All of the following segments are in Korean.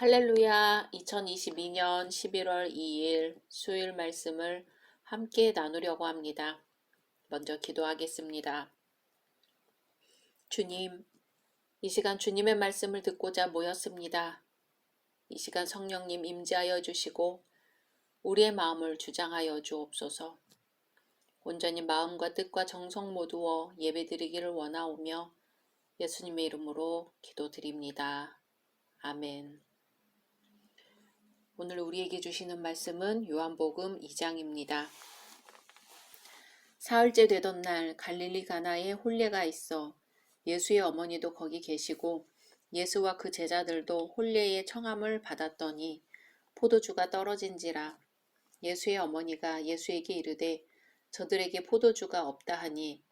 할렐루야, 2022년 11월 2일 수요일 말씀을 함께 나누려고 합니다. 먼저 기도하겠습니다. 주님, 이 시간 주님의 말씀을 듣고자 모였습니다. 이 시간 성령님 임재하여 주시고 우리의 마음을 주장하여 주옵소서. 온전히 마음과 뜻과 정성 모두어 예배드리기를 원하오며 예수님의 이름으로 기도드립니다. 아멘. 오늘 우리에게 주시는 말씀은 요한복음 2장입니다. 사흘째 되던 날 갈릴리 가나에 혼례가 있어 예수의 어머니도 거기 계시고 예수와 그 제자들도 혼례의 청함을 받았더니 포도주가 떨어진지라. 예수의 어머니가 예수에게 이르되 저들에게 포도주가 없다 하니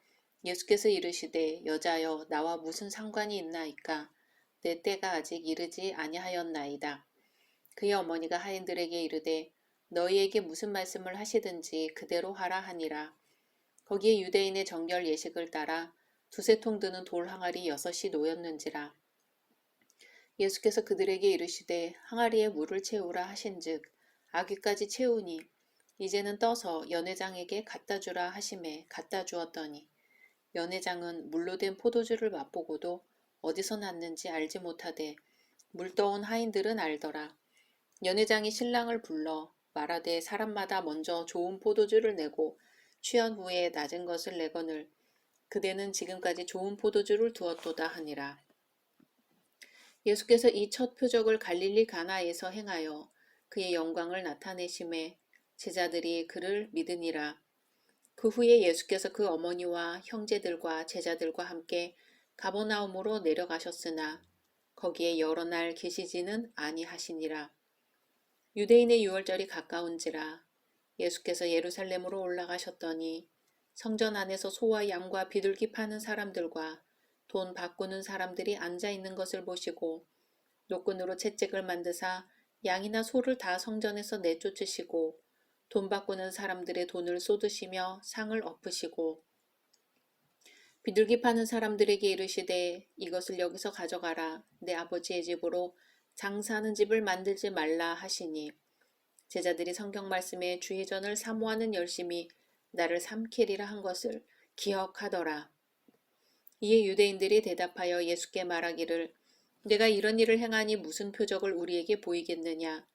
예수께서 이르시되 여자여 나와 무슨 상관이 있나이까 내 때가 아직 이르지 아니하였나이다. 그의 어머니가 하인들에게 이르되 너희에게 무슨 말씀을 하시든지 그대로 하라 하니라. 거기에 유대인의 정결 예식을 따라 두세 통 드는 돌 항아리 6이 놓였는지라. 예수께서 그들에게 이르시되 항아리에 물을 채우라 하신즉 아귀까지 채우니 이제는 떠서 연회장에게 갖다 주라 하심에 갖다 주었더니 연회장은 물로 된 포도주를 맛보고도 어디서 났는지 알지 못하되 물 떠온 하인들은 알더라. 연회장이 신랑을 불러 말하되 사람마다 먼저 좋은 포도주를 내고 취한 후에 낮은 것을 내거늘 그대는 지금까지 좋은 포도주를 두었도다 하니라. 예수께서 이 첫 표적을 갈릴리 가나에서 행하여 그의 영광을 나타내심에 제자들이 그를 믿으니라. 그 후에 예수께서 그 어머니와 형제들과 제자들과 함께 가버나움으로 내려가셨으나 거기에 여러 날 계시지는 아니하시니라. 유대인의 유월절이 가까운지라. 예수께서 예루살렘으로 올라가셨더니 성전 안에서 소와 양과 비둘기 파는 사람들과 돈 바꾸는 사람들이 앉아 있는 것을 보시고 노끈으로 채찍을 만드사 양이나 소를 다 성전에서 내쫓으시고 돈 바꾸는 사람들의 돈을 쏟으시며 상을 엎으시고 비둘기 파는 사람들에게 이르시되 이것을 여기서 가져가라. 내 아버지의 집으로 장사하는 집을 만들지 말라 하시니 제자들이 성경 말씀에 주의 전을 사모하는 열심이 나를 삼키리라 한 것을 기억하더라. 이에 유대인들이 대답하여 예수께 말하기를 내가 이런 일을 행하니 무슨 표적을 우리에게 보이겠느냐.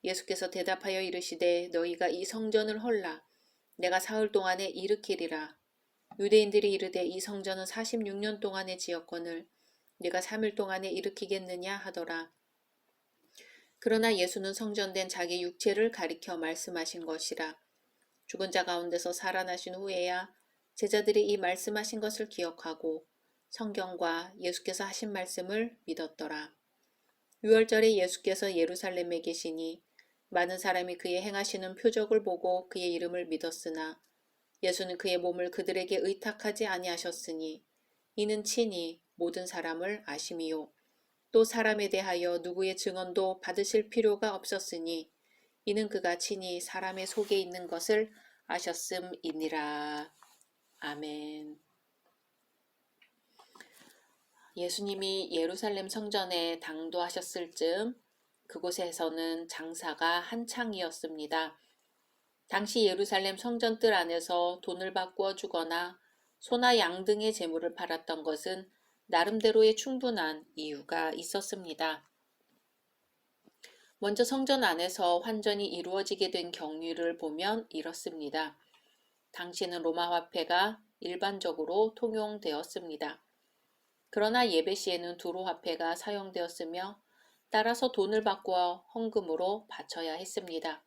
예수께서 대답하여 이르시되 너희가 이 성전을 헐라. 내가 사흘 동안에 일으키리라. 유대인들이 이르되 이 성전은 46년 동안에 지었거늘 네가 3일 동안에 일으키겠느냐 하더라. 그러나 예수는 성전된 자기 육체를 가리켜 말씀하신 것이라. 죽은 자 가운데서 살아나신 후에야 제자들이 이 말씀하신 것을 기억하고 성경과 예수께서 하신 말씀을 믿었더라. 유월절에 예수께서 예루살렘에 계시니 많은 사람이 그의 행하시는 표적을 보고 그의 이름을 믿었으나 예수는 그의 몸을 그들에게 의탁하지 아니하셨으니 이는 친히 모든 사람을 아심이요 또 사람에 대하여 누구의 증언도 받으실 필요가 없었으니 이는 그가 친히 사람의 속에 있는 것을 아셨음이니라. 아멘. 예수님이 예루살렘 성전에 당도하셨을 즈음 그곳에서는 장사가 한창이었습니다. 당시 예루살렘 성전뜰 안에서 돈을 바꾸어 주거나 소나 양 등의 재물을 팔았던 것은 나름대로의 충분한 이유가 있었습니다. 먼저 성전 안에서 환전이 이루어지게 된 경위를 보면 이렇습니다. 당시에는 로마 화폐가 일반적으로 통용되었습니다. 그러나 예배 시에는 두로 화폐가 사용되었으며 따라서 돈을 바꾸어 헌금으로 바쳐야 했습니다.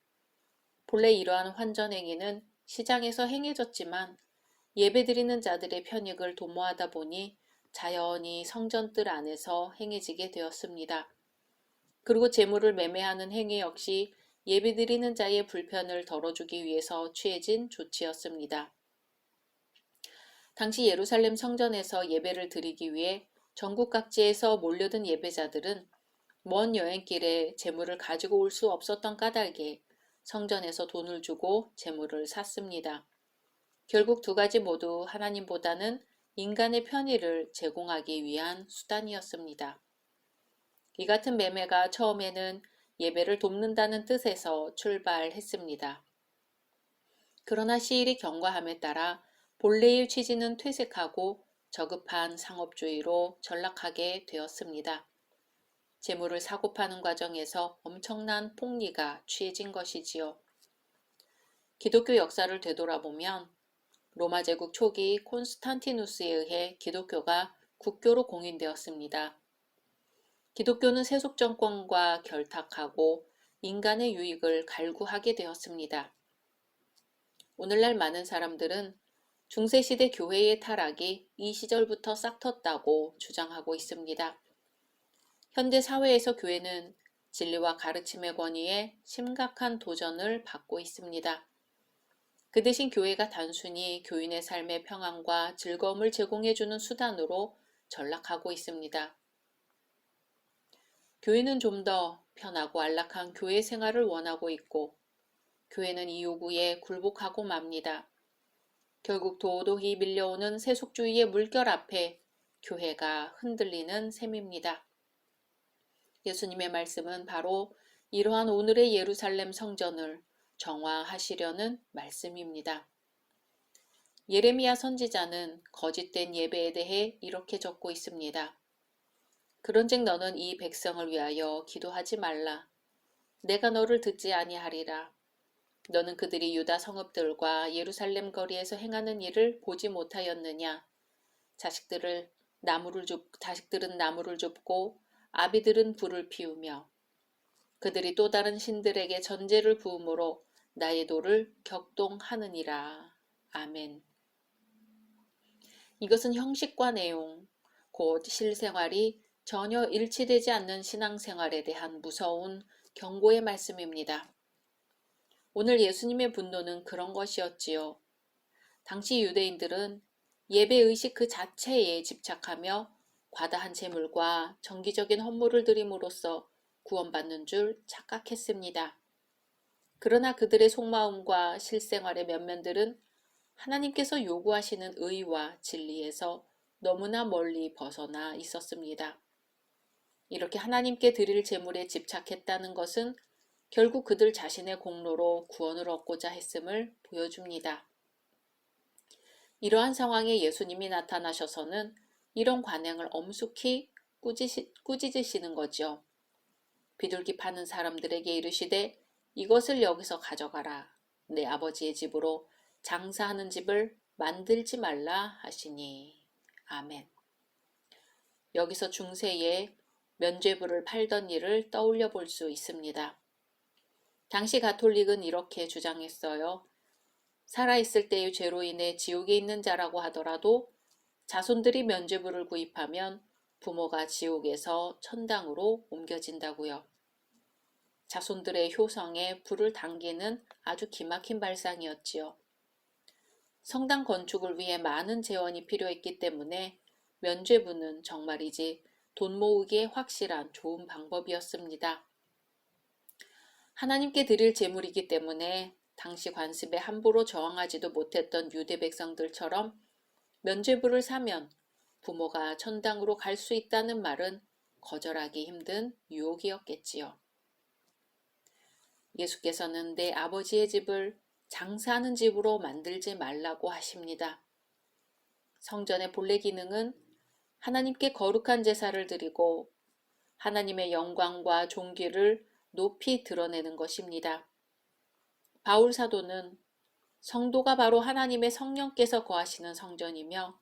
본래 이러한 환전 행위는 시장에서 행해졌지만 예배드리는 자들의 편익을 도모하다 보니 자연히 성전뜰 안에서 행해지게 되었습니다. 그리고 재물을 매매하는 행위 역시 예배드리는 자의 불편을 덜어주기 위해서 취해진 조치였습니다. 당시 예루살렘 성전에서 예배를 드리기 위해 전국 각지에서 몰려든 예배자들은 먼 여행길에 재물을 가지고 올 수 없었던 까닭에 성전에서 돈을 주고 재물을 샀습니다. 결국 두 가지 모두 하나님보다는 인간의 편의를 제공하기 위한 수단이었습니다. 이 같은 매매가 처음에는 예배를 돕는다는 뜻에서 출발했습니다. 그러나 시일이 경과함에 따라 본래의 취지는 퇴색하고 저급한 상업주의로 전락하게 되었습니다. 재물을 사고 파는 과정에서 엄청난 폭리가 취해진 것이지요. 기독교 역사를 되돌아보면 로마 제국 초기 콘스탄티누스에 의해 기독교가 국교로 공인되었습니다. 기독교는 세속 정권과 결탁하고 인간의 유익을 갈구하게 되었습니다. 오늘날 많은 사람들은 중세시대 교회의 타락이 이 시절부터 싹 텄다고 주장하고 있습니다. 현대 사회에서 교회는 진리와 가르침의 권위에 심각한 도전을 받고 있습니다. 그 대신 교회가 단순히 교인의 삶의 평안과 즐거움을 제공해주는 수단으로 전락하고 있습니다. 교회는 좀 더 편하고 안락한 교회 생활을 원하고 있고 교회는 이 요구에 굴복하고 맙니다. 결국 도도히 밀려오는 세속주의의 물결 앞에 교회가 흔들리는 셈입니다. 예수님의 말씀은 바로 이러한 오늘의 예루살렘 성전을 정화하시려는 말씀입니다. 예레미야 선지자는 거짓된 예배에 대해 이렇게 적고 있습니다. 그런즉 너는 이 백성을 위하여 기도하지 말라. 내가 너를 듣지 아니하리라. 너는 그들이 유다 성읍들과 예루살렘 거리에서 행하는 일을 보지 못하였느냐. 자식들은 나무를 줍고 아비들은 불을 피우며 그들이 또 다른 신들에게 전제를 부음으로 나의 도를 격동하느니라. 아멘. 이것은 형식과 내용, 곧 실생활이 전혀 일치되지 않는 신앙생활에 대한 무서운 경고의 말씀입니다. 오늘 예수님의 분노는 그런 것이었지요. 당시 유대인들은 예배의식 그 자체에 집착하며 과다한 재물과 정기적인 헌물을 드림으로써 구원받는 줄 착각했습니다. 그러나 그들의 속마음과 실생활의 면면들은 하나님께서 요구하시는 의와 진리에서 너무나 멀리 벗어나 있었습니다. 이렇게 하나님께 드릴 재물에 집착했다는 것은 결국 그들 자신의 공로로 구원을 얻고자 했음을 보여줍니다. 이러한 상황에 예수님이 나타나셔서는 이런 관행을 엄숙히 꾸짖으시는 거죠. 비둘기 파는 사람들에게 이르시되 이것을 여기서 가져가라. 내 아버지의 집으로 장사하는 집을 만들지 말라 하시니. 아멘. 여기서 중세에 면죄부를 팔던 일을 떠올려 볼 수 있습니다. 당시 가톨릭은 이렇게 주장했어요. 살아있을 때의 죄로 인해 지옥에 있는 자라고 하더라도 자손들이 면죄부를 구입하면 부모가 지옥에서 천당으로 옮겨진다고요. 자손들의 효성에 불을 당기는 아주 기막힌 발상이었지요. 성당 건축을 위해 많은 재원이 필요했기 때문에 면죄부는 정말이지 돈 모으기에 확실한 좋은 방법이었습니다. 하나님께 드릴 제물이기 때문에 당시 관습에 함부로 저항하지도 못했던 유대 백성들처럼 면죄부를 사면 부모가 천당으로 갈 수 있다는 말은 거절하기 힘든 유혹이었겠지요. 예수께서는 내 아버지의 집을 장사하는 집으로 만들지 말라고 하십니다. 성전의 본래 기능은 하나님께 거룩한 제사를 드리고 하나님의 영광과 존귀를 높이 드러내는 것입니다. 바울 사도는 성도가 바로 하나님의 성령께서 거하시는 성전이며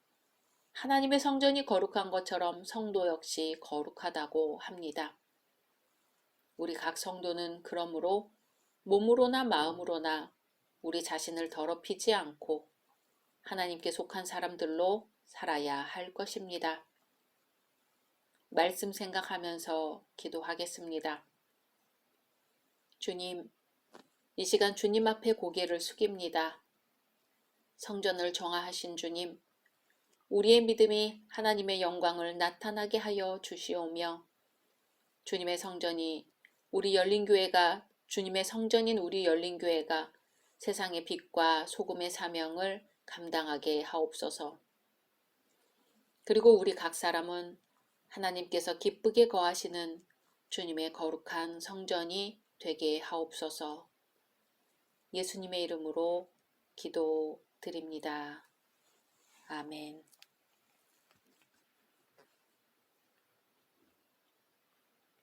하나님의 성전이 거룩한 것처럼 성도 역시 거룩하다고 합니다. 우리 각 성도는 그러므로 몸으로나 마음으로나 우리 자신을 더럽히지 않고 하나님께 속한 사람들로 살아야 할 것입니다. 말씀 생각하면서 기도하겠습니다. 주님, 이 시간 주님 앞에 고개를 숙입니다. 성전을 정화하신 주님, 우리의 믿음이 하나님의 영광을 나타나게 하여 주시오며 주님의 성전이 우리 열린교회가 주님의 성전인 우리 열린교회가 세상의 빛과 소금의 사명을 감당하게 하옵소서. 그리고 우리 각 사람은 하나님께서 기쁘게 거하시는 주님의 거룩한 성전이 되게 하옵소서. 예수님의 이름으로 기도드립니다. 아멘.